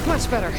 Much better.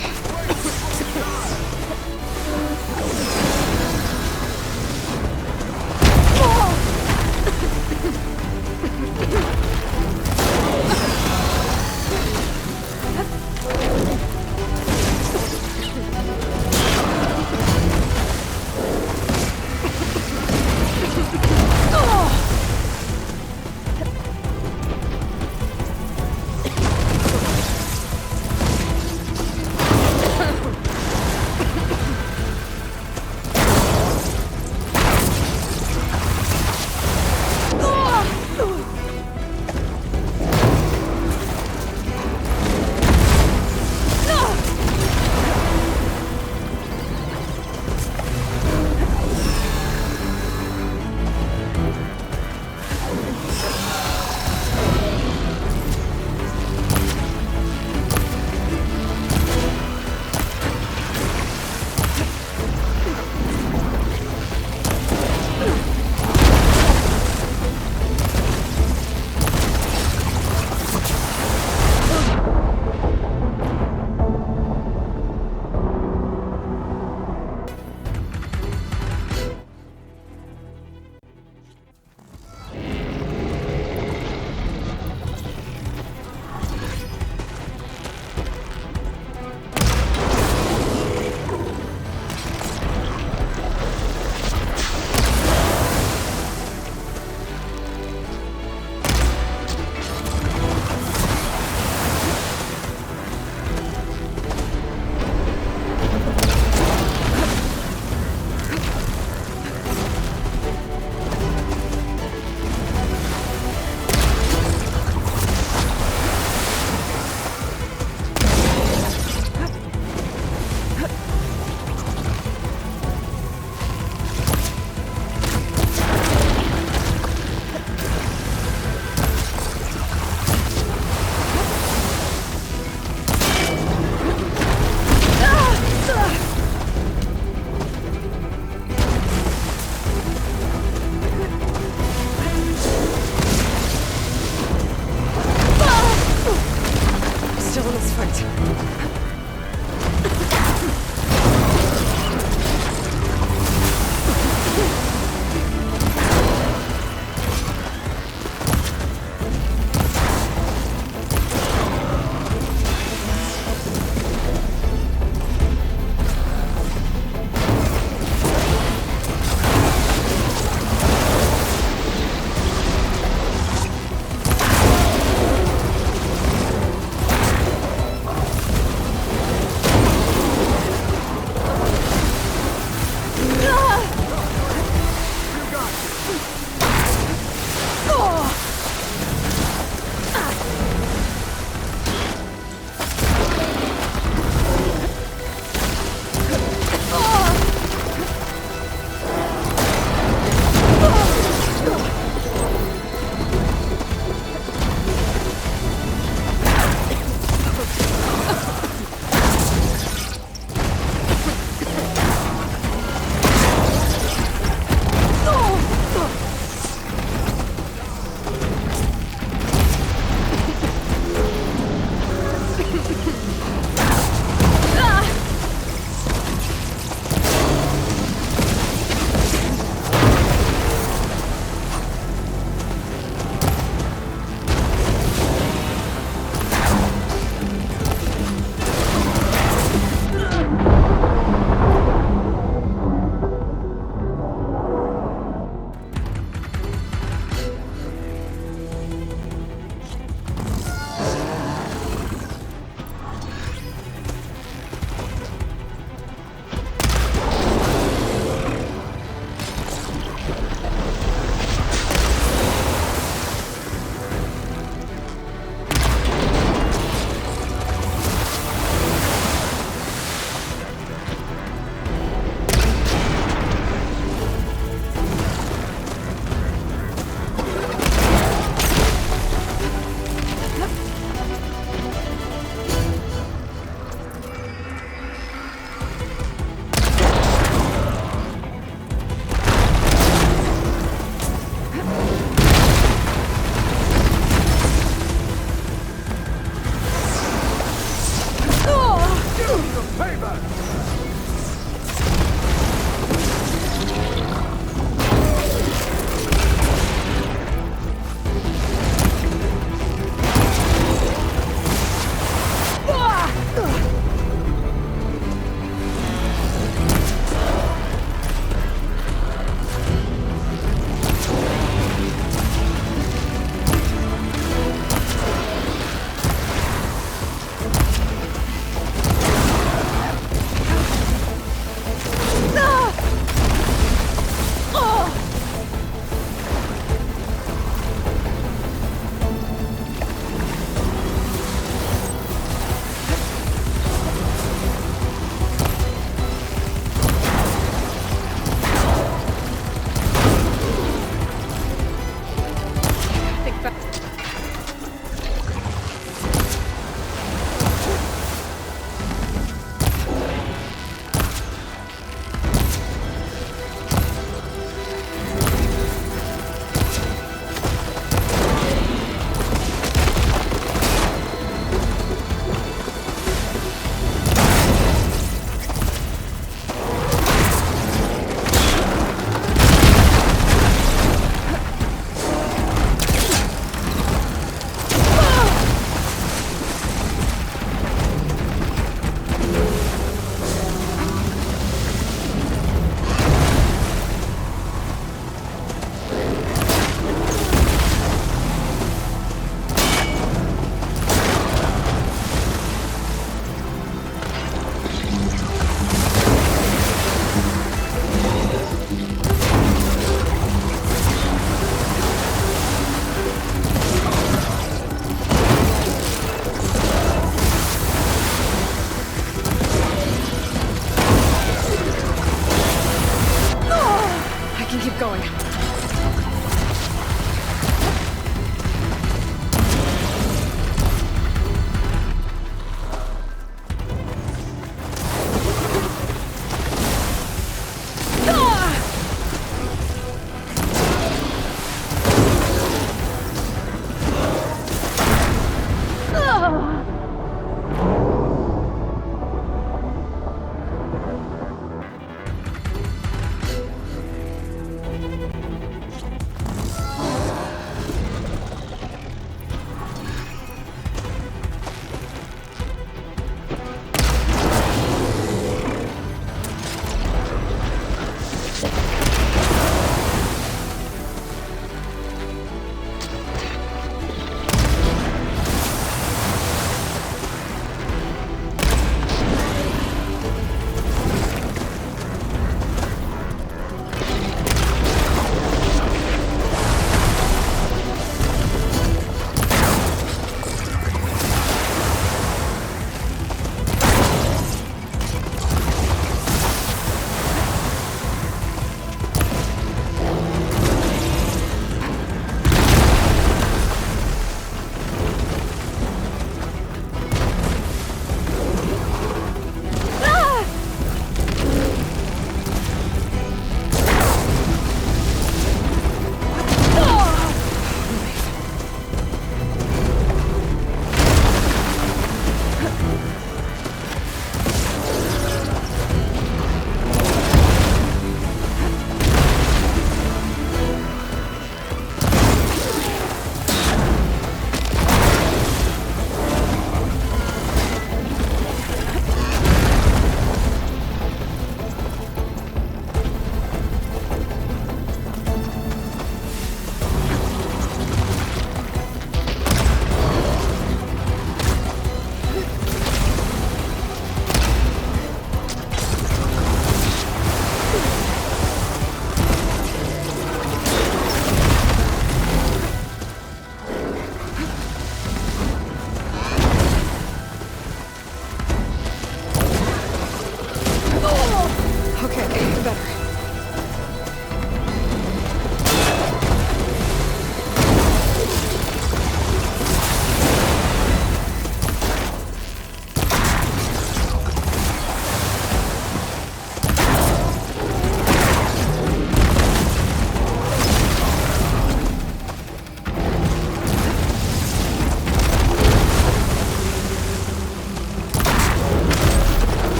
down.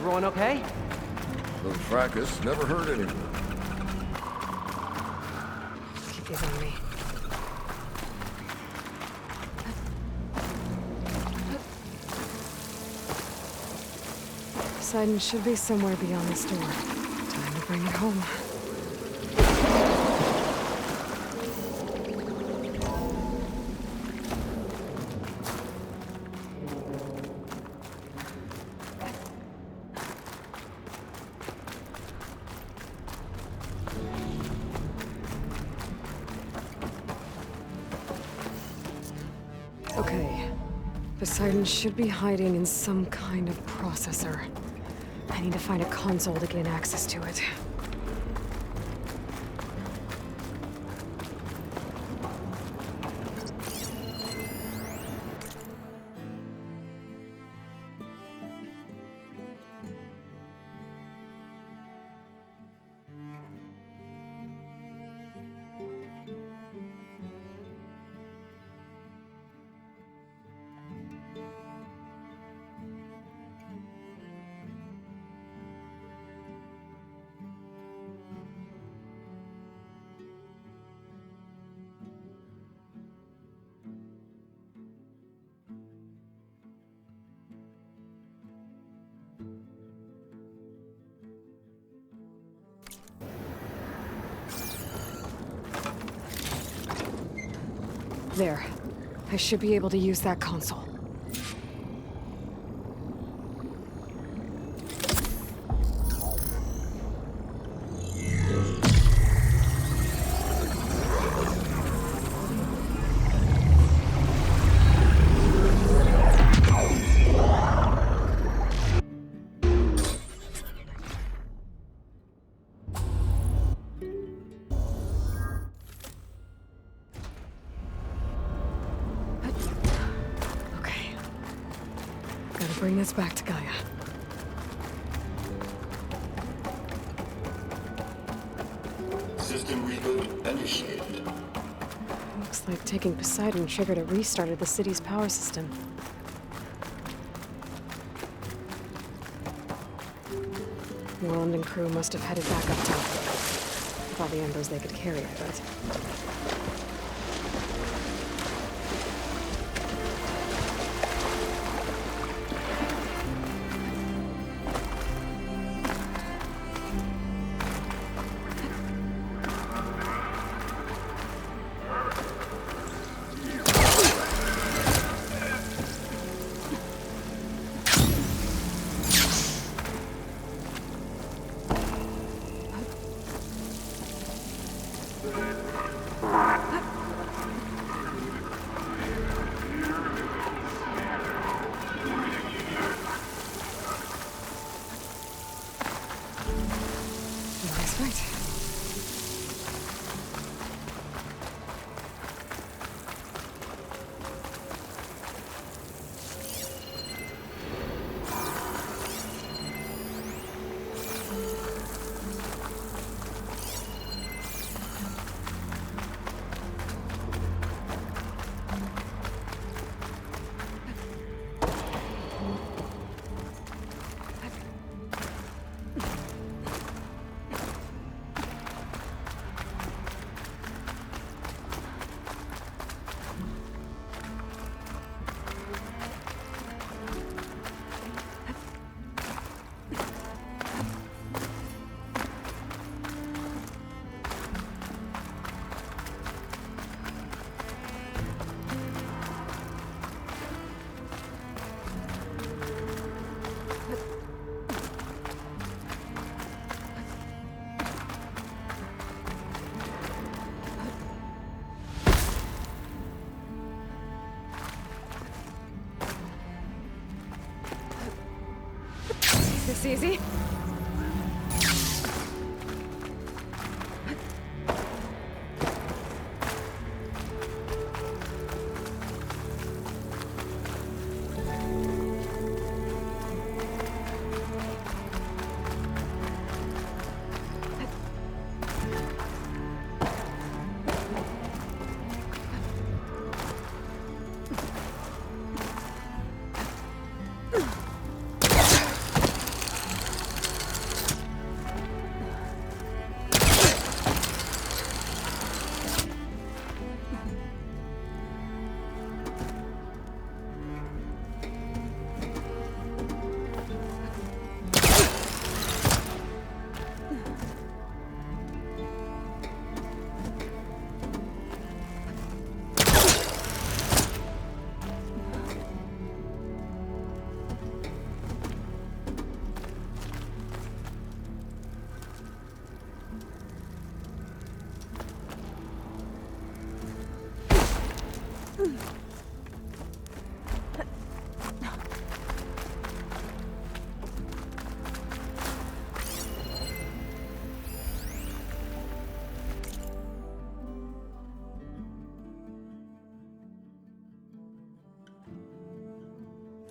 Everyone okay? The fracas never hurt anyone. Keep these on me. Poseidon should be somewhere beyond this door. Time to bring it home. Okay. Poseidon should be hiding in some kind of processor. I need to find a console to gain access to it. There. I should be able to use that console. Bring this back to Gaia. System reboot initiated. Looks like taking Poseidon triggered a restart of the city's power system. Roland and crew must have headed back up top. With all the embers they could carry, I bet. That's right. This easy?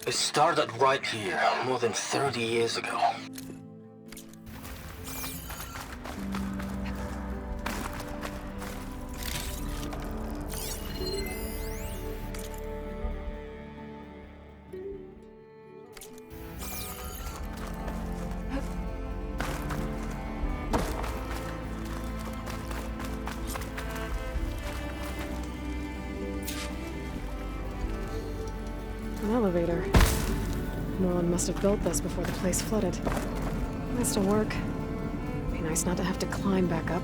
It started right here, more than 30 years ago. An elevator. Morlun must have built this before the place flooded. Might still work. Be nice not to have to climb back up.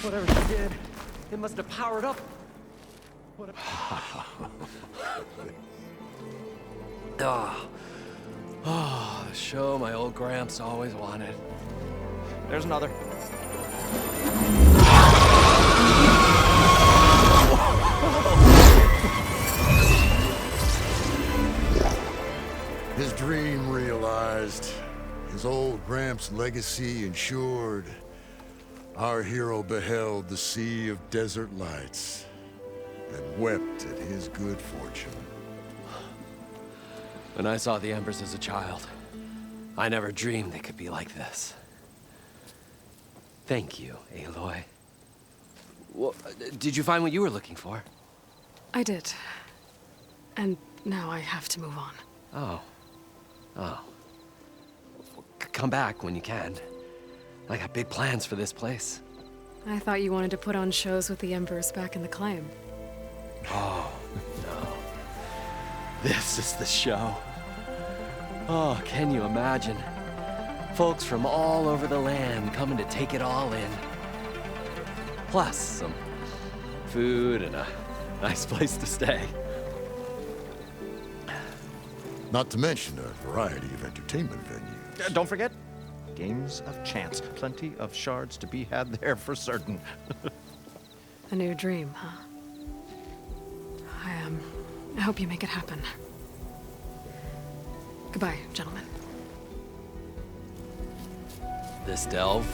Whatever she did, it must have powered up. Oh, the show my old Gramps always wanted. There's another. His dream realized. His old Gramps' legacy ensured. Our hero beheld the sea of desert lights and wept at his good fortune. When I saw the Embers as a child, I never dreamed they could be like this. Thank you, Aloy. Well, did you find what you were looking for? I did. And now I have to move on. Oh. Oh. Come back when you can. I got big plans for this place. I thought you wanted to put on shows with the Embers back in the Claim. Oh, no. This is the show. Oh, can you imagine? Folks from all over the land coming to take it all in. Plus, some food and a nice place to stay. Not to mention a variety of entertainment venues. Don't forget, games of chance. Plenty of shards to be had there for certain. A new dream, huh? I hope you make it happen. Goodbye, gentlemen. This delve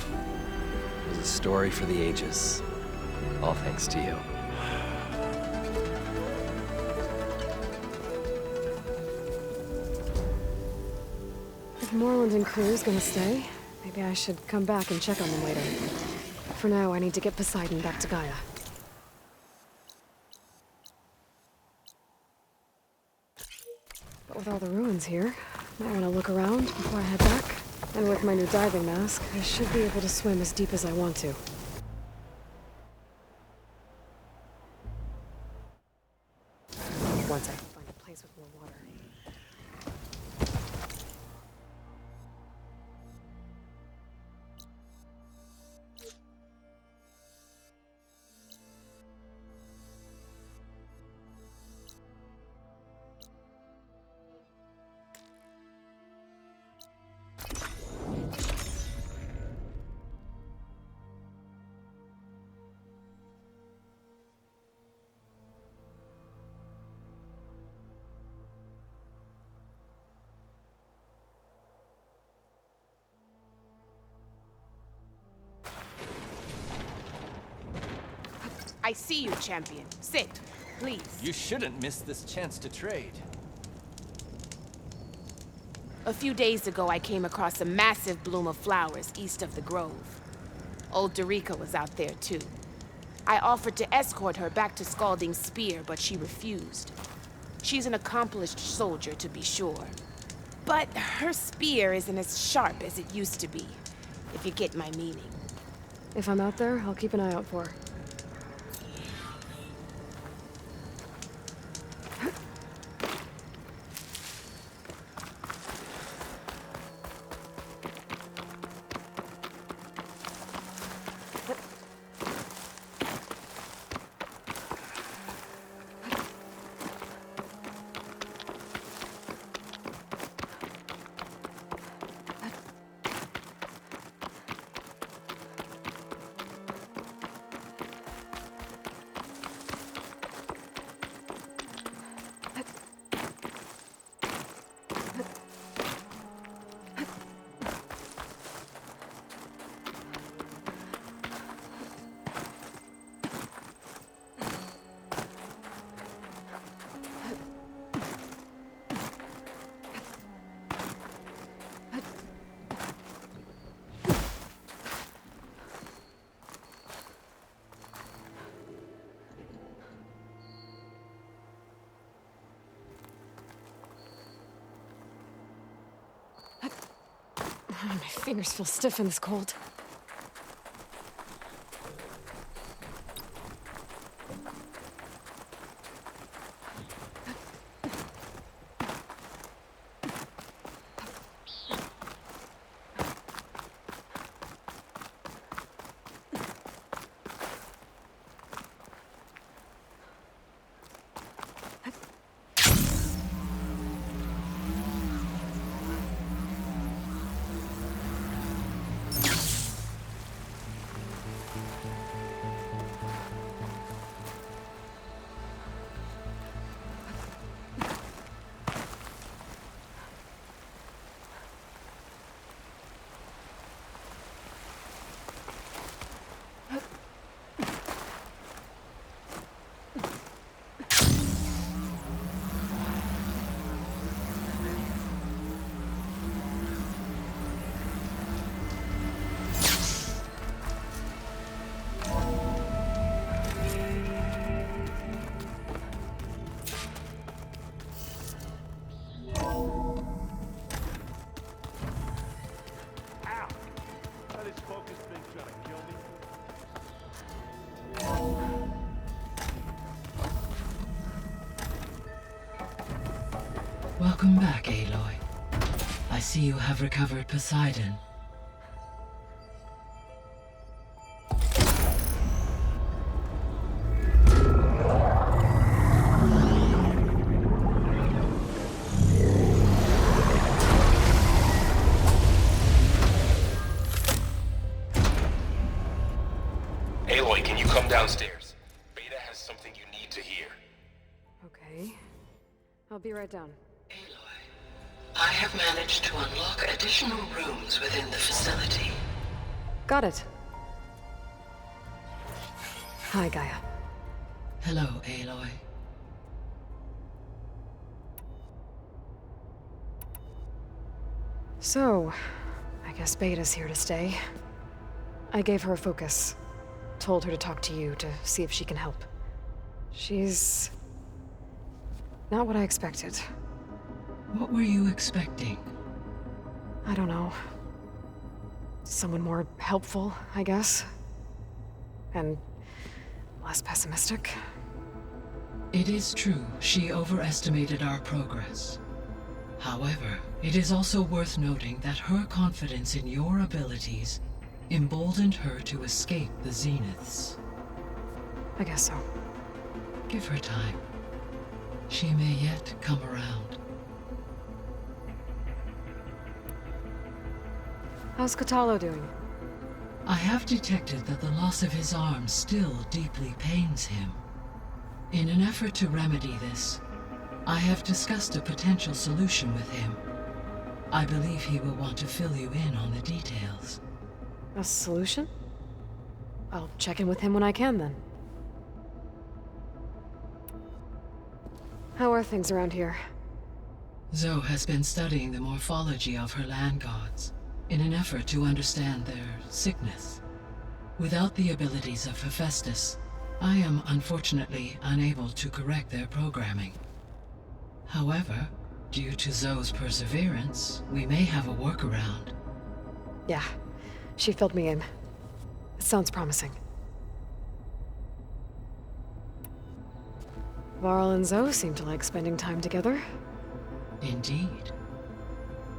is a story for the ages. All thanks to you. If Morlund and crew's gonna stay, maybe I should come back and check on them later. For now, I need to get Poseidon back to Gaia. But with all the ruins here, might want to look around before I head back. And with my new diving mask, I should be able to swim as deep as I want to. Once I find a place with more water. I see you, champion. Sit, please. You shouldn't miss this chance to trade. A few days ago, I came across a massive bloom of flowers east of the grove. Old Darika was out there, too. I offered to escort her back to Scalding's Spear, but she refused. She's an accomplished soldier, to be sure. But her spear isn't as sharp as it used to be, if you get my meaning. If I'm out there, I'll keep an eye out for her. Fingers feel stiff in this cold. Welcome back, Aloy. I see you have recovered Poseidon. Aloy, can you come downstairs? Beta has something you need to hear. Okay. I'll be right down. Aloy, I have managed to unlock additional rooms within the facility. Got it. Hi, Gaia. Hello, Aloy. So, I guess Beta's here to stay. I gave her a focus. Told her to talk to you to see if she can help. She's not what I expected. What were you expecting? I don't know. Someone more helpful, I guess. And less pessimistic. It is true, she overestimated our progress. However, it is also worth noting that her confidence in your abilities emboldened her to escape the Zeniths. I guess so. Give her time. She may yet come around. How's Kotallo doing? I have detected that the loss of his arm still deeply pains him. In an effort to remedy this, I have discussed a potential solution with him. I believe he will want to fill you in on the details. A solution? I'll check in with him when I can, then. How are things around here? Zoe has been studying the morphology of her land gods in an effort to understand their sickness. Without the abilities of Hephaestus, I am unfortunately unable to correct their programming. However, due to Zoe's perseverance, we may have a workaround. Yeah, she filled me in. It sounds promising. Varl and Zoe seem to like spending time together. Indeed.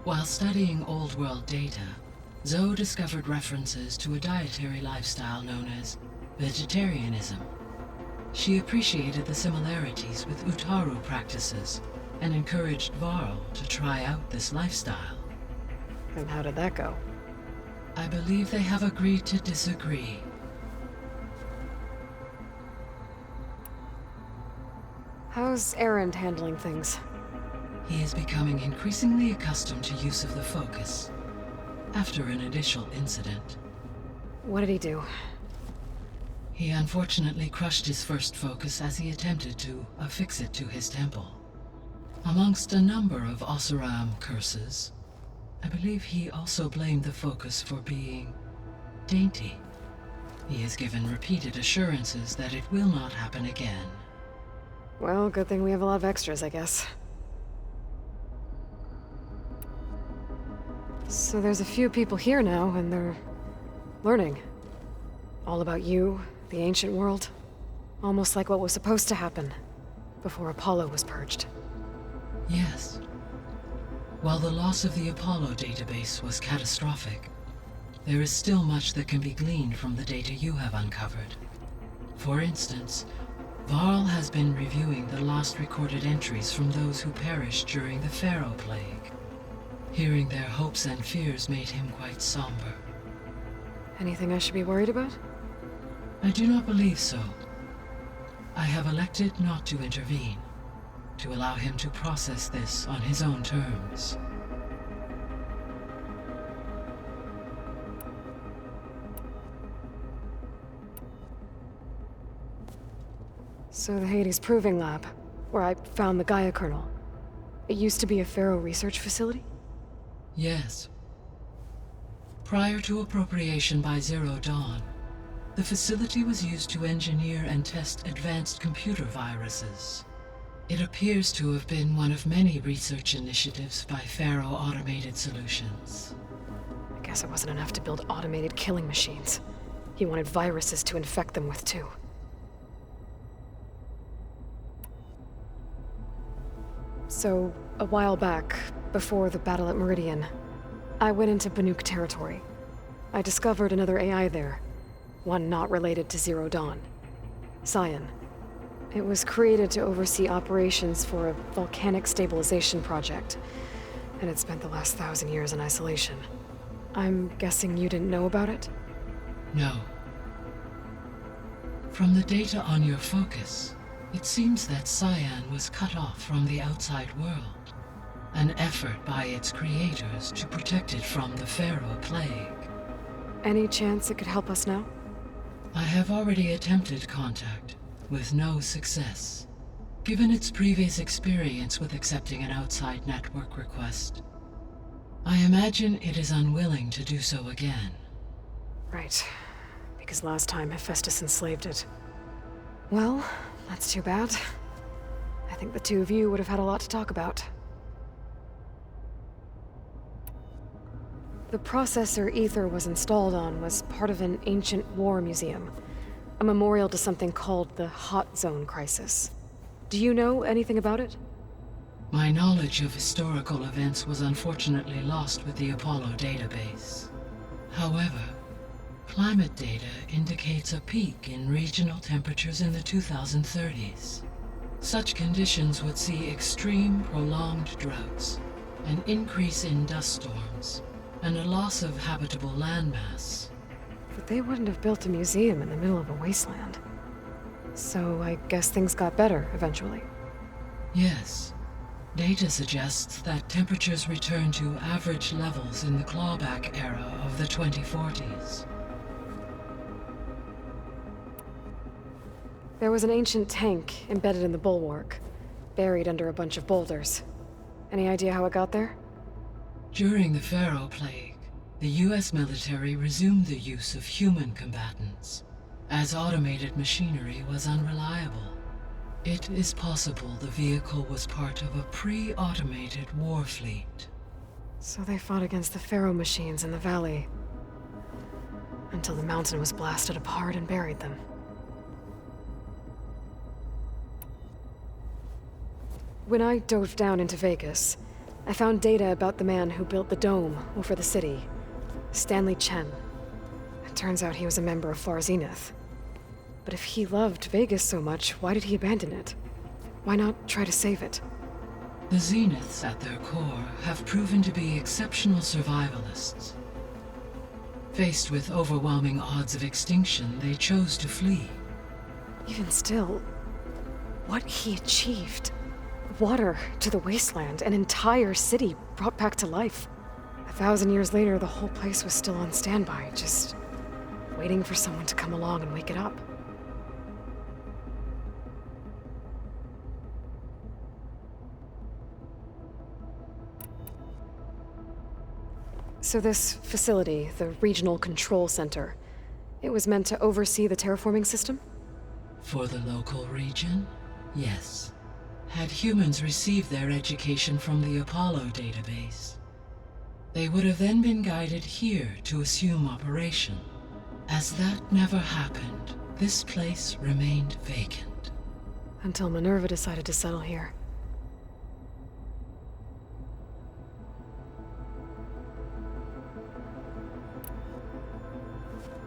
While studying Old World data, Zoe discovered references to a dietary lifestyle known as vegetarianism. She appreciated the similarities with Utaru practices and encouraged Varl to try out this lifestyle. And how did that go? I believe they have agreed to disagree. How's Erend handling things? He is becoming increasingly accustomed to use of the focus after an initial incident. What did he do? He unfortunately crushed his first focus as he attempted to affix it to his temple. Amongst a number of Oseram curses, I believe he also blamed the focus for being dainty. He has given repeated assurances that it will not happen again. Well, good thing we have a lot of extras, I guess. So there's a few people here now, and they're learning. All about you, the ancient world. Almost like what was supposed to happen before Apollo was purged. Yes. While the loss of the Apollo database was catastrophic, there is still much that can be gleaned from the data you have uncovered. For instance, Varl has been reviewing the last recorded entries from those who perished during the Pharaoh Plague. Hearing their hopes and fears made him quite somber. Anything I should be worried about? I do not believe so. I have elected not to intervene, to allow him to process this on his own terms. So the Hades Proving Lab, where I found the Gaia kernel. It used to be a Pharaoh research facility? Yes. Prior to appropriation by Zero Dawn, the facility was used to engineer and test advanced computer viruses. It appears to have been one of many research initiatives by Pharaoh Automated Solutions. I guess it wasn't enough to build automated killing machines. He wanted viruses to infect them with, too. So, a while back, before the battle at Meridian, I went into Banuk territory. I discovered another AI there, one not related to Zero Dawn. Cyan. It was created to oversee operations for a volcanic stabilization project, and it spent the last 1,000 years in isolation. I'm guessing you didn't know about it? No. From the data on your focus, it seems that Cyan was cut off from the outside world, an effort by its creators to protect it from the Pharaoh Plague. Any chance it could help us now? I have already attempted contact, with no success. Given its previous experience with accepting an outside network request, I imagine it is unwilling to do so again. Right. Because last time Hephaestus enslaved it. Well, that's too bad. I think the two of you would have had a lot to talk about. The processor Ether was installed on was part of an ancient war museum. A memorial to something called the Hot Zone Crisis. Do you know anything about it? My knowledge of historical events was unfortunately lost with the Apollo database. However, climate data indicates a peak in regional temperatures in the 2030s. Such conditions would see extreme, prolonged droughts, an increase in dust storms, and a loss of habitable landmass. But they wouldn't have built a museum in the middle of a wasteland. So I guess things got better eventually. Yes. Data suggests that temperatures returned to average levels in the clawback era of the 2040s. There was an ancient tank embedded in the bulwark, buried under a bunch of boulders. Any idea how it got there? During the Pharaoh Plague, the US military resumed the use of human combatants, as automated machinery was unreliable. It is possible the vehicle was part of a pre-automated war fleet. So they fought against the Pharaoh machines in the valley, until the mountain was blasted apart and buried them. When I dove down into Vegas, I found data about the man who built the dome over the city, Stanley Chen. It turns out he was a member of Far Zenith. But if he loved Vegas so much, why did he abandon it? Why not try to save it? The Zeniths at their core have proven to be exceptional survivalists. Faced with overwhelming odds of extinction, they chose to flee. Even still, what he achieved. Water to the wasteland, an entire city brought back to life. 1,000 years later, the whole place was still on standby, just waiting for someone to come along and wake it up. So this facility, the Regional Control Center, it was meant to oversee the terraforming system? For the local region, yes. Had humans received their education from the Apollo database, They would have then been guided here to assume operation. As that never happened, this place remained vacant. Until Minerva decided to settle here.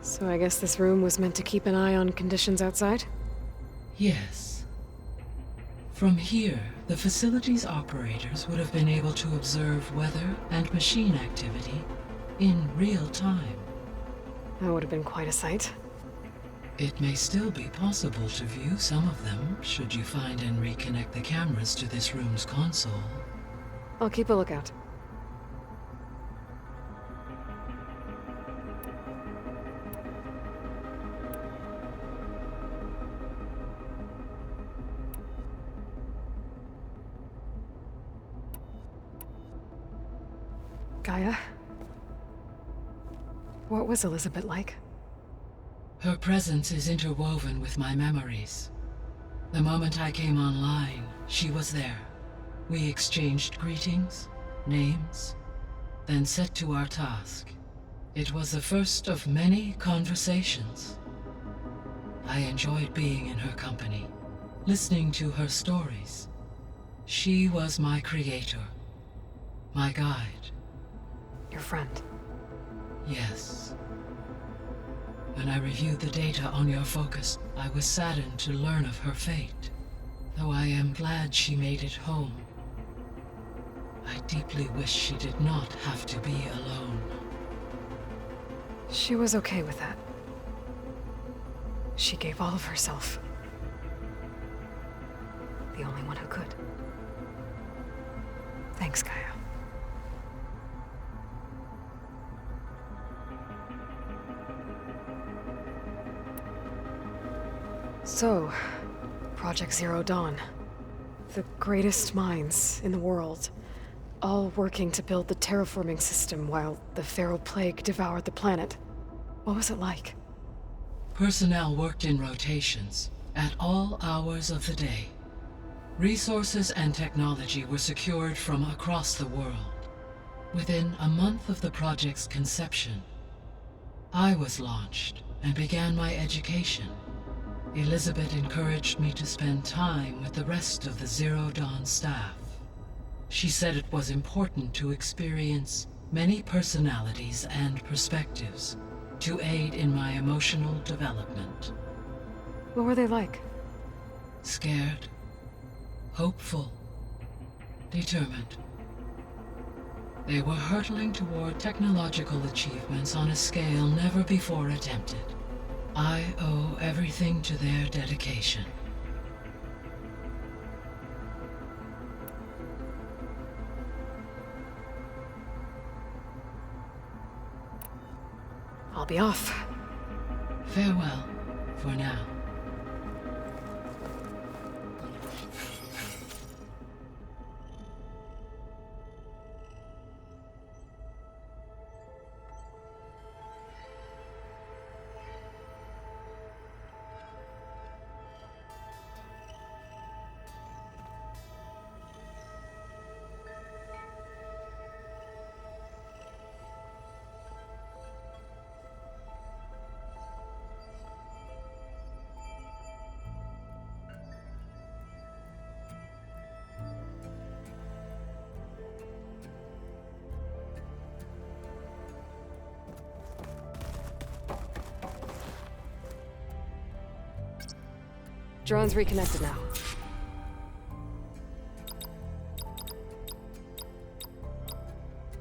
So I guess this room was meant to keep an eye on conditions outside? Yes. From here, the facility's operators would have been able to observe weather and machine activity in real time. That would have been quite a sight. It may still be possible to view some of them, should you find and reconnect the cameras to this room's console. I'll keep a lookout. Gaia? What was Elizabeth like? Her presence is interwoven with my memories. The moment I came online, she was there. We exchanged greetings, names, then set to our task. It was the first of many conversations. I enjoyed being in her company, listening to her stories. She was my creator, my guide. Your friend. Yes. When I reviewed the data on your focus, I was saddened to learn of her fate. Though I am glad she made it home. I deeply wish she did not have to be alone. She was okay with that. She gave all of herself. The only one who could. Thanks, Gaia. So, Project Zero Dawn. The greatest minds in the world, all working to build the terraforming system while the Pharaoh Plague devoured the planet. What was it like? Personnel worked in rotations, at all hours of the day. Resources and technology were secured from across the world. Within a month of the project's conception, I was launched and began my education. Elizabeth encouraged me to spend time with the rest of the Zero Dawn staff. She said it was important to experience many personalities and perspectives to aid in my emotional development. What were they like? Scared, hopeful, determined. They were hurtling toward technological achievements on a scale never before attempted. I owe everything to their dedication. I'll be off. Farewell, for now. Drone's reconnected now.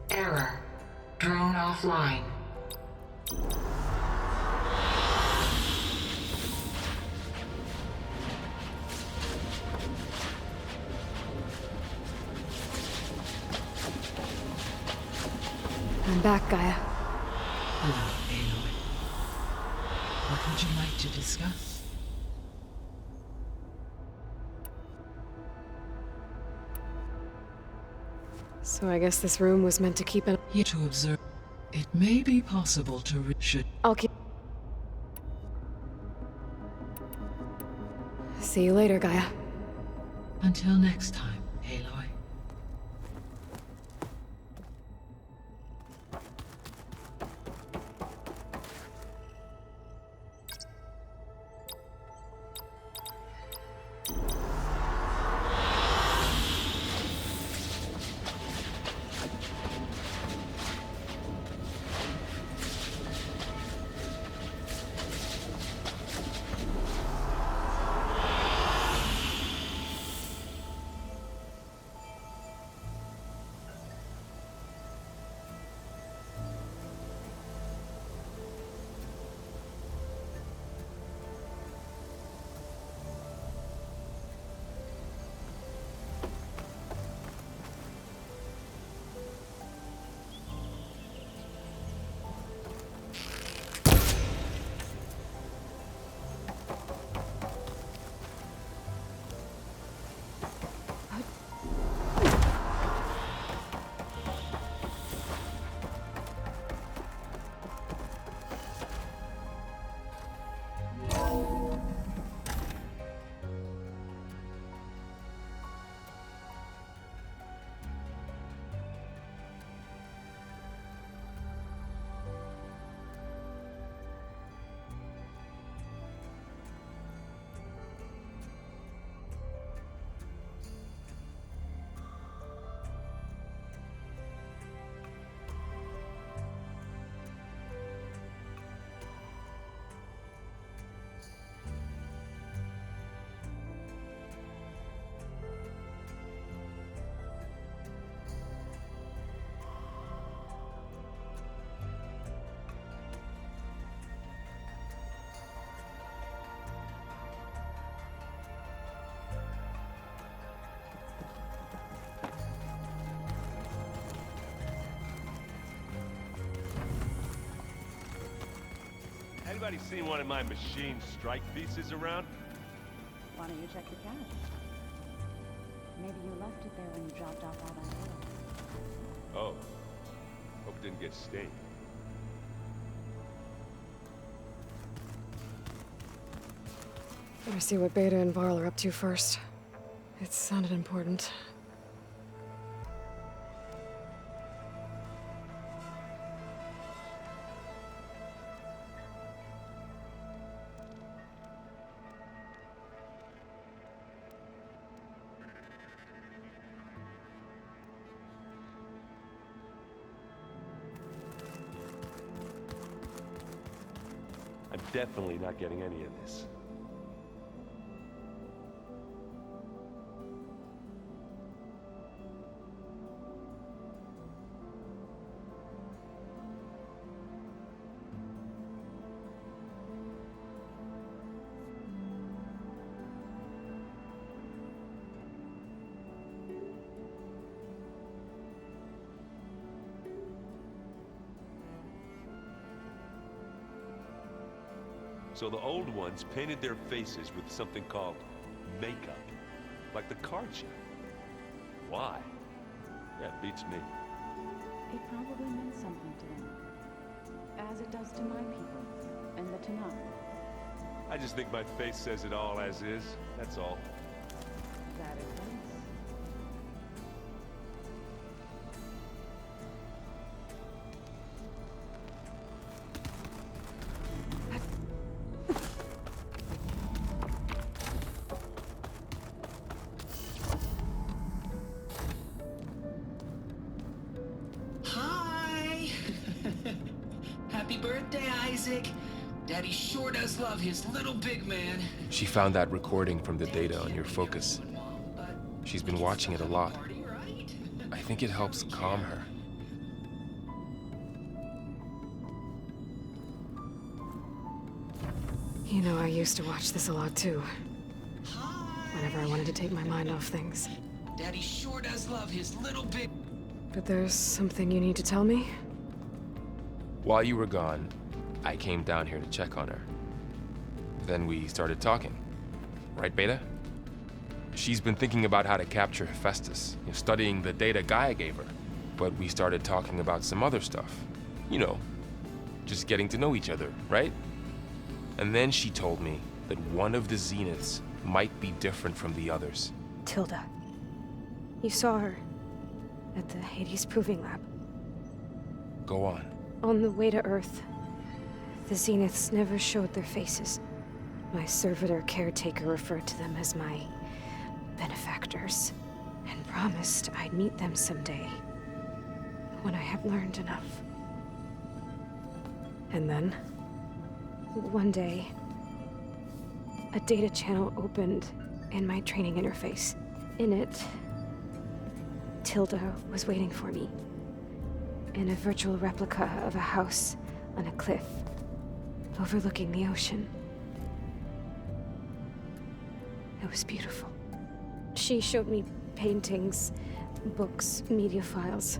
Error. Drone offline. I'm back, Gaia. Hello, Aloy. What would you like to discuss? So I guess this room was meant to keep an... Here to observe. It may be possible to should. I'll keep... See you later, Gaia. Until next time, Aloy. Anybody seen one of my machine strike pieces around? Why don't you check your cache? Maybe you left it there when you dropped off all that oil. Oh. Hope it didn't get stained. Better see what Beta and Varl are up to first. It sounded important. I'm definitely not getting any of this. So the old ones painted their faces with something called makeup. Like the card show. Why? Yeah, it beats me. It probably meant something to them. As it does to my people, and the Tanakh. I just think my face says it all as is, that's all. That it does. Happy birthday, Isaac. Daddy sure does love his little big man. She found that recording from the data on your focus. She's been watching it a lot. I think it helps calm her. You know, I used to watch this a lot too. Whenever I wanted to take my mind off things. Daddy sure does love his little big... But there's something you need to tell me? While you were gone, I came down here to check on her. Then we started talking. Right, Beta? She's been thinking about how to capture Hephaestus, studying the data Gaia gave her. But we started talking about some other stuff. You know, just getting to know each other, right? And then she told me that one of the Zeniths might be different from the others. Tilda. You saw her at the Hades Proving Lab. Go on. On the way to Earth, the Zeniths never showed their faces. My servitor caretaker referred to them as my benefactors, and promised I'd meet them someday, when I had learned enough. And then? One day, a data channel opened in my training interface. In it, Tilda was waiting for me. In a virtual replica of a house on a cliff, overlooking the ocean. It was beautiful. She showed me paintings, books, media files.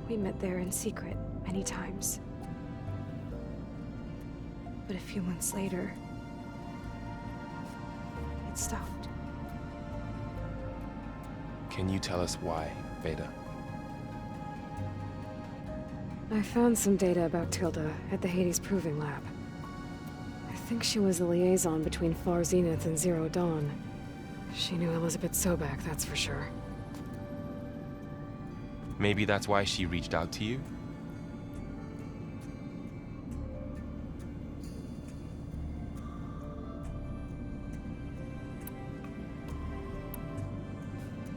We met there in secret many times. But a few months later, it stopped. Can you tell us why, Beta? I found some data about Tilda at the Hades Proving Lab. I think she was the liaison between Far Zenith and Zero Dawn. She knew Elizabeth Sobek, that's for sure. Maybe that's why she reached out to you?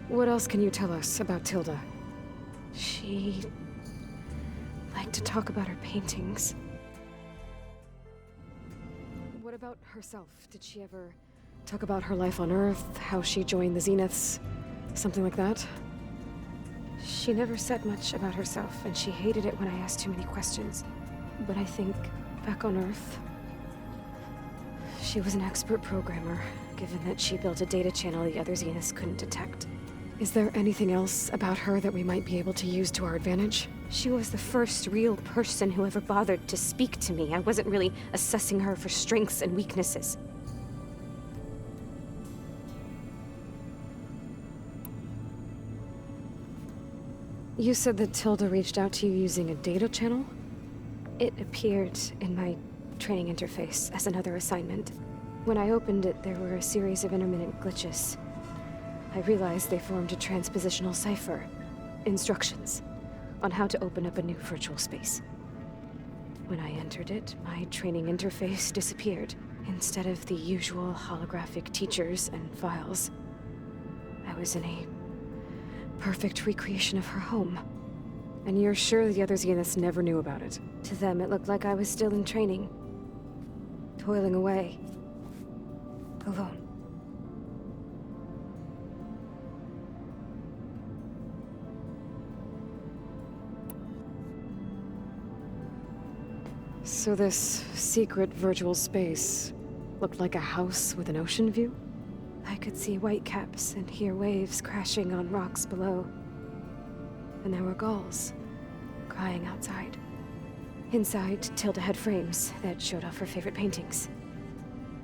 What else can you tell us about Tilda? She liked to talk about her paintings. What about herself? Did she ever talk about her life on Earth, how she joined the Zeniths, something like that? She never said much about herself, and she hated it when I asked too many questions. But I think, back on Earth, she was an expert programmer, given that she built a data channel the other Zeniths couldn't detect. Is there anything else about her that we might be able to use to our advantage? She was the first real person who ever bothered to speak to me. I wasn't really assessing her for strengths and weaknesses. You said that Tilda reached out to you using a data channel? It appeared in my training interface as another assignment. When I opened it, there were a series of intermittent glitches. I realized they formed a transpositional cipher. Instructions on how to open up a new virtual space. When I entered it, my training interface disappeared. Instead of the usual holographic teachers and files, I was in a perfect recreation of her home. And you're sure the other Zeniths never knew about it? To them, it looked like I was still in training. Toiling away. Alone. So this secret virtual space looked like a house with an ocean view? I could see whitecaps and hear waves crashing on rocks below. And there were gulls crying outside. Inside, Tilda had frames that showed off her favorite paintings,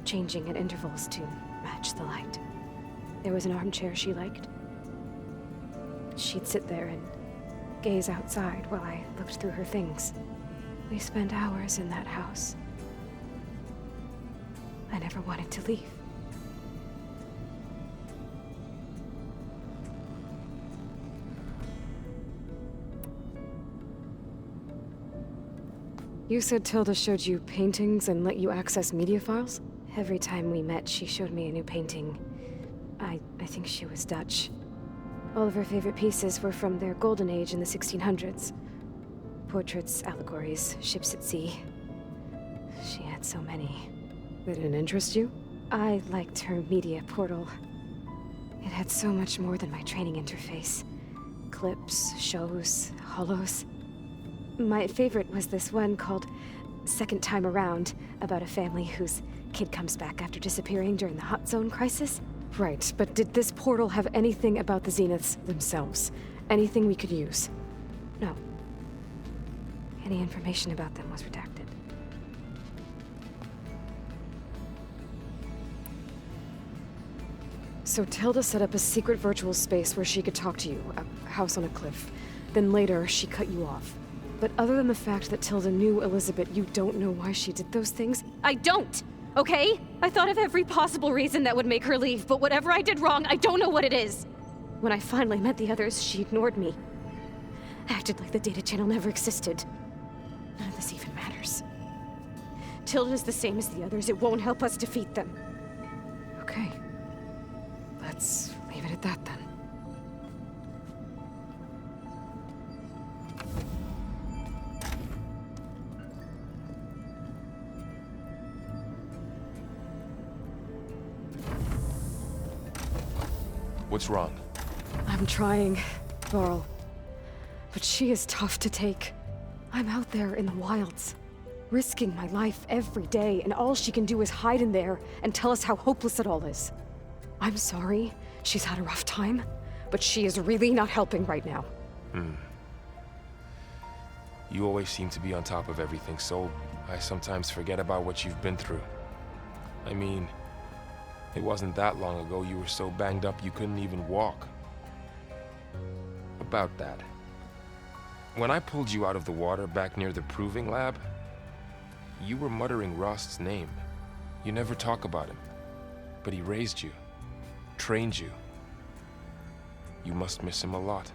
changing at intervals to match the light. There was an armchair she liked. She'd sit there and gaze outside while I looked through her things. We spent hours in that house. I never wanted to leave. You said Tilda showed you paintings and let you access media files? Every time we met, she showed me a new painting. I think she was Dutch. All of her favorite pieces were from their golden age in the 1600s. Portraits, allegories, ships at sea. She had so many. They didn't interest you? I liked her media portal. It had so much more than my training interface. Clips, shows, holos. My favorite was this one called Second Time Around, about a family whose kid comes back after disappearing during the Hot Zone crisis. Right, but did this portal have anything about the Zeniths themselves? Anything we could use? No. Any information about them was redacted. So Tilda set up a secret virtual space where she could talk to you, a house on a cliff. Then later, she cut you off. But other than the fact that Tilda knew Elizabeth, you don't know why she did those things? I don't! Okay? I thought of every possible reason that would make her leave, but whatever I did wrong, I don't know what it is. When I finally met the others, she ignored me. Acted like the data channel never existed. None of this even matters. Tilda's the same as the others. It won't help us defeat them. Okay. Let's leave it at that then. What's wrong? I'm trying, Varl. But she is tough to take. I'm out there in the wilds, risking my life every day, and all she can do is hide in there and tell us how hopeless it all is. I'm sorry, she's had a rough time, but she is really not helping right now. You always seem to be on top of everything, so I sometimes forget about what you've been through. I mean, it wasn't that long ago you were so banged up you couldn't even walk. About that. When I pulled you out of the water back near the proving lab, you were muttering Rost's name. You never talk about him. But he raised you, trained you. You must miss him a lot.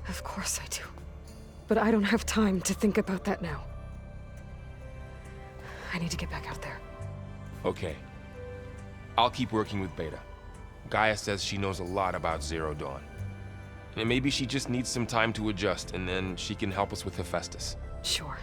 Of course I do. But I don't have time to think about that now. I need to get back out there. Okay. I'll keep working with Beta. Gaia says she knows a lot about Zero Dawn. And maybe she just needs some time to adjust, and then she can help us with Hephaestus. Sure.